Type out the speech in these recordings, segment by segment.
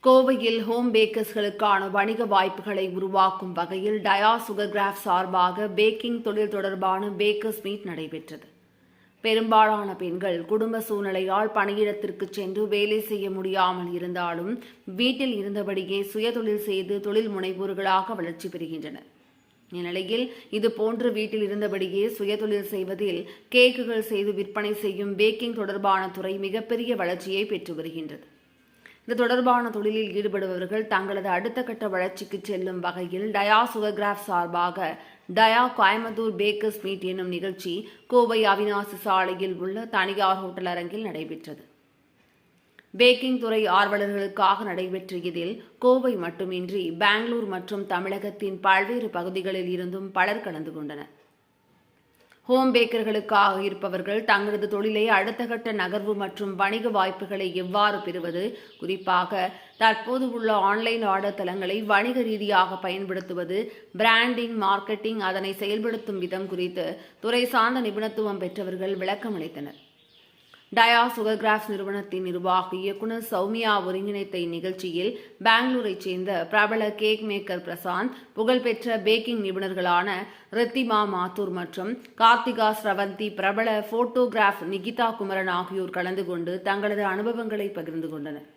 கோவையில் ஹோம் பேக்கர்ஸ்களுக்கான வணிக வாய்ப்புகளை உருவாக்கும் வகையில் டயா சுகர் கிராஃப்ட் சார்பாக பேக்கிங் தொழில் தொடர்பான பேக்கர்ஸ் மீட் நடைபெற்றது. பெரும்பாலான பெண்கள் குடும்ப சூழ்நிலையால் பணியிடத்திற்கு சென்று வேலை செய்ய முடியாமல் இருந்தாலும் வீட்டில் இருந்தபடியே சுயதொழில் செய்து தொழில் முனைவோர்களாக வளர்ச்சி பெறுகின்றனர். இந்நிலையில் இதுபோன்று வீட்டில் இருந்தபடியே சுயதொழில் செய்வதில் கேக்குகள் செய்து விற்பனை செய்யும் பேக்கிங் தொடர்பான துறை மிகப்பெரிய வளர்ச்சியை பெற்று வருகின்றது. இது தொடர்பான தொழிலில் ஈடுபடுபவர்கள் தங்களது அடுத்த கட்ட வளர்ச்சிக்கு செல்லும் வகையில் டயா சுகர் கிராஃப்ட் சார்பாக டயா கோயம்புத்தூர் பேக்கர்ஸ் மீட் என்னும் நிகழ்ச்சி கோவை அவிநாசி சாலையில் உள்ள தனியார் ஹோட்டல் அரங்கில் நடைபெற்றது. பேக்கிங் துறை ஆர்வலர்களுக்காக நடைபெற்ற இதில் கோவை மட்டுமின்றி பெங்களூர் மற்றும் தமிழகத்தின் பல்வேறு பகுதிகளில் இருந்தும் பலர் கலந்து கொண்டனர். ஹோம் பேக்கர்களுக்காக இருப்பவர்கள் தங்களது தொழிலை அடுத்த கட்ட நகர்வு மற்றும் வணிக வாய்ப்புகளை எவ்வாறு பெறுவது, குறிப்பாக தற்போது உள்ள ஆன்லைன் ஆர்டர் தளங்களை வணிக ரீதியாக பயன்படுத்துவது, பிராண்டிங், மார்க்கெட்டிங், அதனை செயல்படுத்தும் விதம் குறித்து துறை சார்ந்த நிபுணத்துவம் பெற்றவர்கள் விளக்கமளித்தனர். டயா சுகர் கிராஃப்ட் நிறுவனத்தின் நிர்வாக இயக்குநர் சௌமியா ஒருங்கிணைத்த இந்நிகழ்ச்சியில் பெங்களூரைச் சேர்ந்த பிரபல கேக் மேக்கர் பிரசாந்த், புகழ்பெற்ற பேக்கிங் நிபுணர்களான ரித்திமா மாத்தூர் மற்றும் கார்த்திகா ஸ்ரவந்தி, பிரபல போட்டோகிராஃப் நிகிதா குமரன் ஆகியோர் கலந்து கொண்டு தங்களது அனுபவங்களை பகிர்ந்து கொண்டனர்.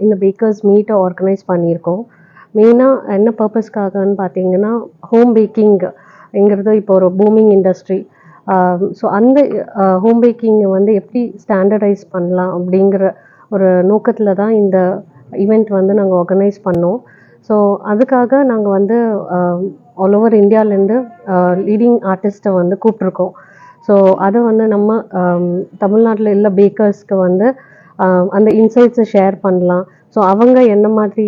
இந்த பேக்கர்ஸ் மீட்டை ஆர்கனைஸ் பண்ணியிருக்கோம். மெயினாக என்ன பர்பஸ்க்காகன்னு பார்த்தீங்கன்னா, ஹோம் பேக்கிங்கிறது இப்போ ஒரு பூமிங் இண்டஸ்ட்ரி. ஸோ அந்த ஹோம் பேக்கிங்கை வந்து எப்படி ஸ்டாண்டர்டைஸ் பண்ணலாம் அப்படிங்கிற ஒரு நோக்கத்தில் தான் இந்த ஈவெண்ட் வந்து நாங்கள் ஆர்கனைஸ் பண்ணோம். ஸோ அதுக்காக நாங்கள் வந்து ஆல் ஓவர் இந்தியாவிலேருந்து லீடிங் ஆர்டிஸ்ட்டை வந்து கூப்பிட்ருக்கோம். ஸோ அதை வந்து நம்ம தமிழ்நாட்டில் உள்ள பேக்கர்ஸ்க்கு வந்து அந்த இன்சைட்ஸை ஷேர் பண்ணலாம். ஸோ அவங்க என்ன மாதிரி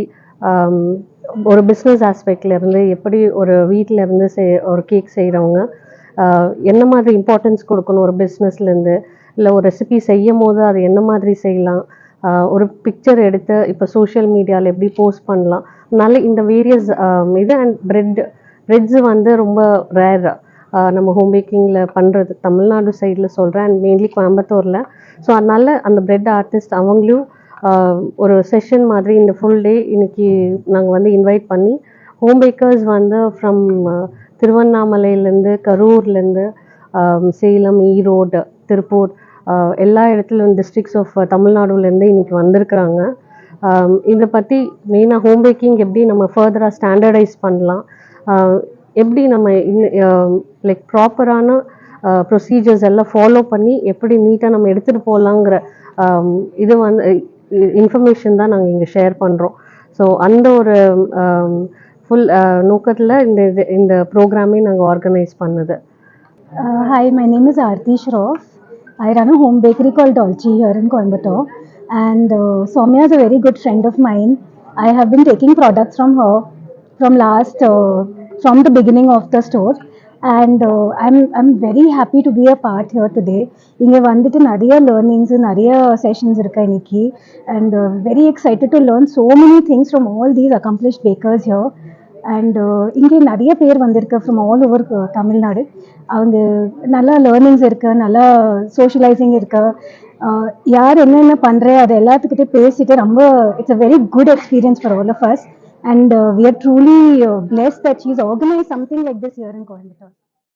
ஒரு பிஸ்னஸ் ஆஸ்பெக்ட்லேருந்து எப்படி ஒரு வீட்டிலேருந்து ஒரு கேக் செய்கிறவங்க என்ன மாதிரி இம்பார்ட்டன்ஸ் கொடுக்கணும் ஒரு பிஸ்னஸ்லேருந்து, இல்லை ஒரு ரெசிபி செய்யும் போது அது என்ன மாதிரி செய்யலாம், ஒரு பிக்சர் எடுத்து இப்போ சோஷியல் மீடியாவில் எப்படி போஸ்ட் பண்ணலாம், நல்ல இந்த வேரியஸ் இது. அண்ட் பிரெட்ஸு வந்து ரொம்ப ரேர் நம்ம ஹோம் பேக்கிங்கில் பண்ணுறது, தமிழ்நாடு சைடில் சொல்கிறேன், அண்ட் மெயின்லி கோயம்புத்தூரில். ஸோ அதனால் அந்த பிரெட் ஆர்டிஸ்ட் அவங்களையும் ஒரு செஷன் மாதிரி இந்த ஃபுல் டே இன்னைக்கு நாங்கள் வந்து இன்வைட் பண்ணி ஹோம் பேக்கர்ஸ் வந்து ஃப்ரம் திருவண்ணாமலையிலேருந்து, கரூர்லேருந்து, சேலம், ஈரோடு, திருப்பூர், எல்லா இடத்துலையும் டிஸ்ட்ரிக்ஸ் ஆஃப் தமிழ்நாடுலேருந்து இன்றைக்கி வந்திருக்கிறாங்க. இதை பற்றி மெயினாக ஹோம் பேக்கிங் எப்படி நம்ம ஃபர்தராக ஸ்டாண்டர்டைஸ் பண்ணலாம், எப்படி நம்ம லைக் ப்ராப்பரான ப்ரொசீஜர்ஸ் எல்லாம் ஃபாலோ பண்ணி எப்படி நீட்டாக நம்ம எடுத்துகிட்டு போகலாங்கிற இது வந்து இன்ஃபர்மேஷன் தான் நாங்கள் இங்கே ஷேர் பண்ணுறோம். ஸோ அந்த ஒரு ஃபுல் நோக்கத்தில் இந்த ப்ரோக்ராமே நாங்கள் ஆர்கனைஸ் பண்ணுது. Hi, my name is Aarti Shroff. I run a home bakery called Dolce here in Coimbatore. And Soumya is a very good friend of mine. I have been taking products from her from the beginning of the store. And I'm very happy to be a part here today. இங்கே வந்துட்டு நிறைய learnings நிறைய sessions இருக்கு இன்னைக்கு. And very excited to learn so many things from all these accomplished bakers here. And இங்கே நிறைய பேர் வந்திருக்கு ஃப்ரம் ஆல் ஓவர் தமிழ்நாடு. அவங்க நல்லா லேர்னிங்ஸ் இருக்குது, நல்லா சோஷியலைசிங் இருக்குது. யார் என்னென்ன பண்ணுறேன் அதை எல்லாத்துக்கிட்டே பேசிட்டு ரொம்ப it's a very good experience for all of us. And we are truly blessed that she is organise something like this here in Coimbatore.